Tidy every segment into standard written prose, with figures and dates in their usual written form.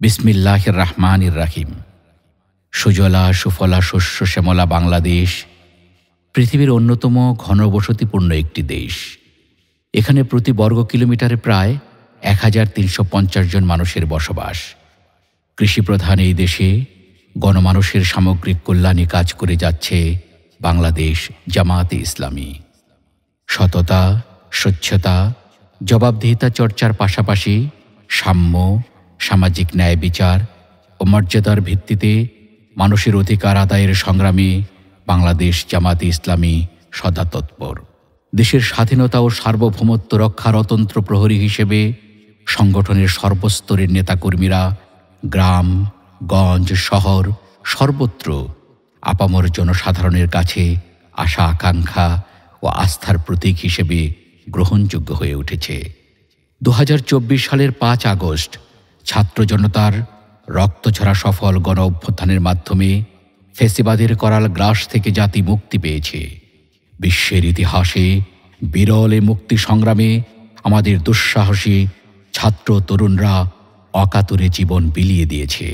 বিসমিল্লাহির রহমানির রহিম। সুজলা সুফলা শস্য শ্যামলা বাংলাদেশ পৃথিবীর অন্যতম ঘনবসতিপূর্ণ একটি দেশ। এখানে প্রতি বর্গ কিলোমিটারে প্রায় ১,৩৫০ জন মানুষের বসবাস। কৃষিপ্রধান এই দেশে গণমানুষের সামগ্রিক কল্যাণে কাজ করে যাচ্ছে বাংলাদেশ জামায়াতে ইসলামী। সততা, স্বচ্ছতা, জবাবদিহিতা চর্চার পাশাপাশি সাম্য, সামাজিক ন্যায় বিচার ও মর্যাদার ভিত্তিতে মানুষের অধিকার আদায়ের সংগ্রামে বাংলাদেশ জামায়াতে ইসলামী সদা তৎপর। দেশের স্বাধীনতা ও সার্বভৌমত্ব রক্ষার অতন্ত্র প্রহরী হিসেবে সংগঠনের সর্বস্তরের নেতাকর্মীরা গ্রাম, গঞ্জ, শহর সর্বত্র আপামর জনসাধারণের কাছে আশা আকাঙ্ক্ষা ও আস্থার প্রতীক হিসেবে গ্রহণযোগ্য হয়ে উঠেছে। ২০২৪ সালের ৫ আগস্ট ছাত্র জনতার রক্তঝরা সফল গণ অভ্যুত্থানের মাধ্যমে ফ্যাসিবাদের করাল গ্রাস থেকে জাতি মুক্তি পেয়েছে। বিশ্বের ইতিহাসে বিরল এ মুক্তি সংগ্রামে আমাদের দুঃসাহসী ছাত্র তরুণরা অকাতরে জীবন বিলিয়ে দিয়েছে।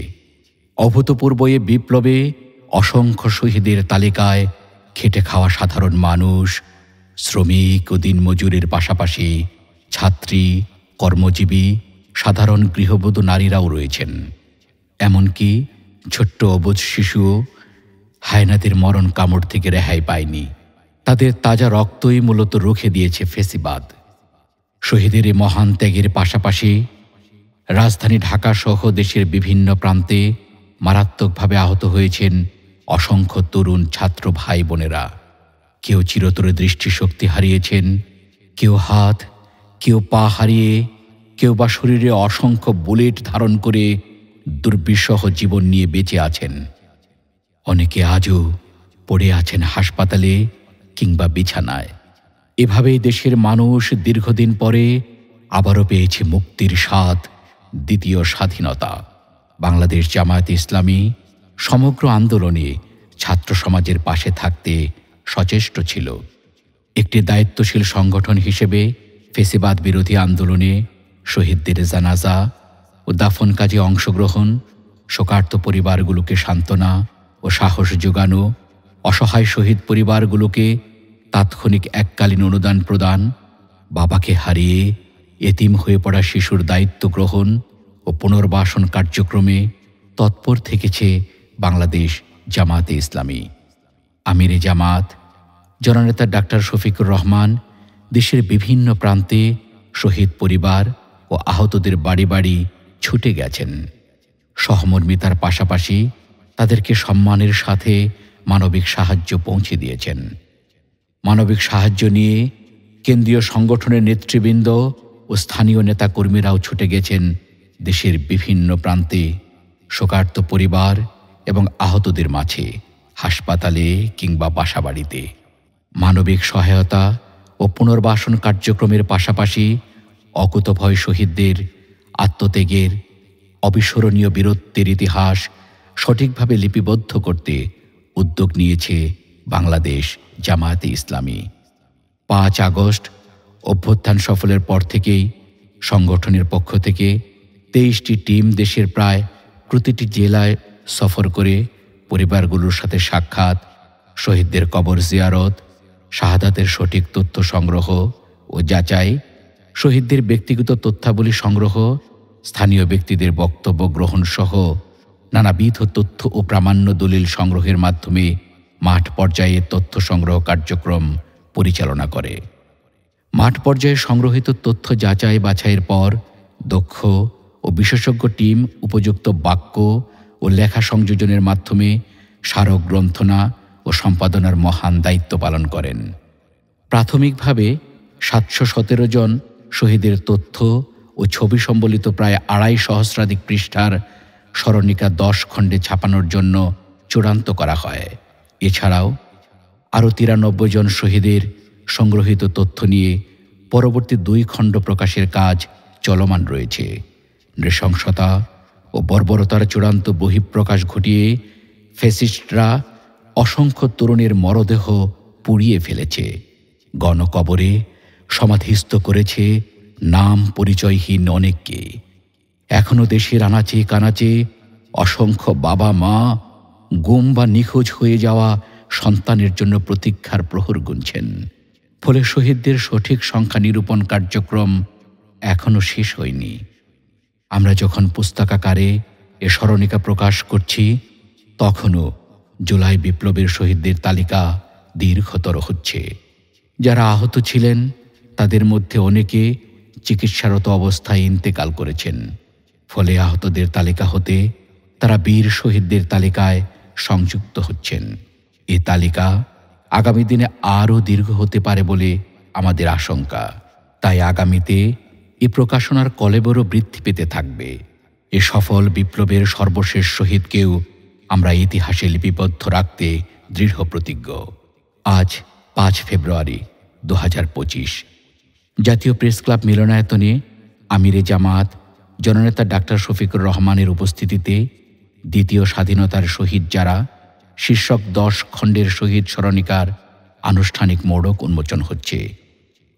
অভূতপূর্ব এ বিপ্লবে অসংখ্য শহীদের তালিকায় খেটে খাওয়া সাধারণ মানুষ, শ্রমিক ও দিনমজুরের পাশাপাশি ছাত্রী, কর্মজীবী, সাধারণ গৃহবধূ নারীরাও রয়েছেন। এমনকি ছোট্ট অবুঝ শিশুও হায়নাদের মরণ কামড় থেকে রেহাই পায়নি। তাদের তাজা রক্তই মূলত রুখে দিয়েছে ফ্যাসিবাদ। শহীদের এই মহান ত্যাগের পাশাপাশি রাজধানী ঢাকা সহ দেশের বিভিন্ন প্রান্তে মারাত্মকভাবে আহত হয়েছেন অসংখ্য তরুণ ছাত্র ভাই বোনেরা। কেউ চিরতরে দৃষ্টিশক্তি হারিয়েছেন, কেউ হাত, কেউ পা হারিয়ে, কেউ বা শরীরে অসংখ্য বুলেট ধারণ করে দুর্বিষহ জীবন নিয়ে বেঁচে আছেন। অনেকে আজও পড়ে আছেন হাসপাতালে কিংবা বিছানায়। এভাবেই দেশের মানুষ দীর্ঘদিন পরে আবারও পেয়েছে মুক্তির স্বাদ, দ্বিতীয় স্বাধীনতা। বাংলাদেশ জামায়াতে ইসলামী সমগ্র আন্দোলনে ছাত্র সমাজের পাশে থাকতে সচেষ্ট ছিল। একটি দায়িত্বশীল সংগঠন হিসেবে ফ্যাসিবাদ বিরোধী আন্দোলনে শহীদদের জানাজা ও দাফন কাজে অংশগ্রহণ, শোকার্ত পরিবারগুলোকে সান্ত্বনা ও সাহস যোগানো, অসহায় শহীদ পরিবারগুলোকে তাৎক্ষণিক এককালীন অনুদান প্রদান, বাবাকে হারিয়ে এতিম হয়ে পড়া শিশুর দায়িত্ব গ্রহণ ও পুনর্বাসন কার্যক্রমে তৎপর থেকেছে বাংলাদেশ জামায়াতে ইসলামী। আমিরে জামাত জননেতা ডাক্তার শফিকুর রহমান দেশের বিভিন্ন প্রান্তে শহীদ পরিবার ও আহতদের বাড়ি বাড়ি ছুটে গেছেন। সহমর্মিতার পাশাপাশি তাদেরকে সম্মানের সাথে মানবিক সাহায্য পৌঁছে দিয়েছেন। মানবিক সাহায্য নিয়ে কেন্দ্রীয় সংগঠনের নেতৃবৃন্দ ও স্থানীয় নেতাকর্মীরাও ছুটে গেছেন দেশের বিভিন্ন প্রান্তে শোকার্ত পরিবার এবং আহতদের মাঝে, হাসপাতালে কিংবা বাসাবাড়িতে। মানবিক সহায়তা ও পুনর্বাসন কার্যক্রমের পাশাপাশি অকুতভয় শহীদদের আত্মত্যাগের অবিস্মরণীয় বীরত্বের ইতিহাস সঠিকভাবে লিপিবদ্ধ করতে উদ্যোগ নিয়েছে বাংলাদেশ জামায়াতে ইসলামী। ৫ আগস্ট অভ্যুত্থান সফলের পর থেকেই সংগঠনের পক্ষ থেকে ২৩টি টিম দেশের প্রায় প্রতিটি জেলায় সফর করে পরিবারগুলোর সাথে সাক্ষাৎ, শহীদদের কবর জিয়ারত, শাহাদাতের সঠিক তথ্য সংগ্রহ ও যাচাই, শহীদদের ব্যক্তিগত তথ্যাবলী সংগ্রহ, স্থানীয় ব্যক্তিদের বক্তব্য গ্রহণ সহ নানাবিধ তথ্য ও প্রামাণ্য দলিল সংগ্রহের মাধ্যমে মাঠ পর্যায়ে তথ্য সংগ্রহ কার্যক্রম পরিচালনা করে। মাঠ পর্যায়ে সংগ্রহিত তথ্য যাচাই বাছাইয়ের পর দক্ষ ও বিশেষজ্ঞ টিম উপযুক্ত বাক্য ও লেখা সংযোজনের মাধ্যমে স্মারক গ্রন্থনা ও সম্পাদনার মহান দায়িত্ব পালন করেন। প্রাথমিকভাবে ৭১৭ জন শহীদের তথ্য ও ছবি সম্বলিত প্রায় ২৫ সহস্রাধিক পৃষ্ঠার স্মরণিকা ১০ খণ্ডে ছাপানোর জন্য চূড়ান্ত করা হয়। এছাড়াও আরও ৯৩ জন শহীদের সংগ্রহিত তথ্য নিয়ে পরবর্তী ২ খণ্ড প্রকাশের কাজ চলমান রয়েছে। নৃশংসতা ও বর্বরতার চূড়ান্ত বহিঃপ্রকাশ ঘটিয়ে ফ্যাসিস্টরা অসংখ্য তরুণের মরদেহ পুড়িয়ে ফেলেছে, গণকবরে সমাধিস্থ করেছে নাম পরিচয়হীন অনেককে। এখনো দেশের আনাচে কানাচে অসংখ্য বাবা মা গুম বা নিখোঁজ হয়ে যাওয়া সন্তানের জন্য প্রতীক্ষার প্রহর গুনছেন। ফলে শহীদদের সঠিক সংখ্যা নিরূপণ কার্যক্রম এখনো শেষ হয়নি। আমরা যখন পুস্তকাকারে এ স্মরণিকা প্রকাশ করছি, তখনও জুলাই বিপ্লবের শহীদদের তালিকা দীর্ঘতর হচ্ছে। যারা আহত ছিলেন তাদের মধ্যে অনেকে চিকিৎসারত অবস্থায় ইন্তেকাল করেছেন। ফলে আহতদের তালিকা হতে তারা বীর শহীদদের তালিকায় সংযুক্ত হচ্ছেন। এ তালিকা আগামী দিনে আরও দীর্ঘ হতে পারে বলে আমাদের আশঙ্কা। তাই আগামীতে এ প্রকাশনার কলেবরও বৃদ্ধি পেতে থাকবে। এ সফল বিপ্লবের সর্বশেষ শহীদকেও আমরা ইতিহাসে লিপিবদ্ধ রাখতে দৃঢ় প্রতিজ্ঞ। আজ 5 ফেব্রুয়ারি 2025 জাতীয় প্রেস ক্লাব মিলনায়তনে আমিরে জামাত জননেতা ডাক্তার শফিকুর রহমানের উপস্থিতিতে দ্বিতীয় স্বাধীনতার শহীদ যারা শীর্ষক 10 খণ্ডের শহীদ স্মরণিকার আনুষ্ঠানিক মোড়ক উন্মোচন হচ্ছে।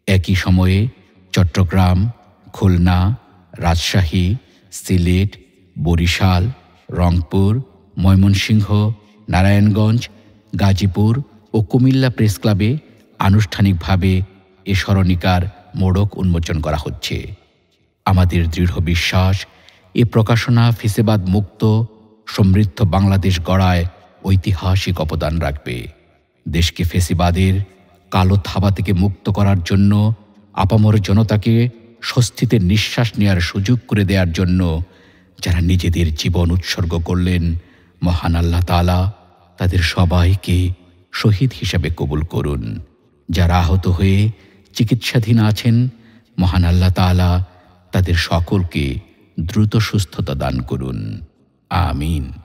একই সময়ে চট্টগ্রাম, খুলনা, রাজশাহী, সিলেট, বরিশাল, রংপুর, ময়মনসিংহ, নারায়ণগঞ্জ, গাজীপুর ও কুমিল্লা প্রেস ক্লাবে আনুষ্ঠানিকভাবে এ স্মরণিকার মোড়ক উন্মোচন করা হচ্ছে। আমাদের দৃঢ় বিশ্বাস এ প্রকাশনা ফেসিবাদ মুক্ত সমৃদ্ধ বাংলাদেশ গড়ায় ঐতিহাসিক অবদান রাখবে। দেশকে ফেসিবাদের কালো থাবা থেকে মুক্ত করার জন্য আপামর জনতাকে স্বস্তিতে নিঃশ্বাস নেয়ার সুযোগ করে দেওয়ার জন্য যারা নিজেদের জীবন উৎসর্গ করলেন, মহান আল্লাহ তাআলা তাদের সবাইকে শহীদ হিসাবে কবুল করুন। যারা আহত হয়ে চিকিৎসাধীন আছেন, মহান আল্লাহ তাআলা তাদের সকলকে দ্রুত সুস্থতা দান করুন। আমিন।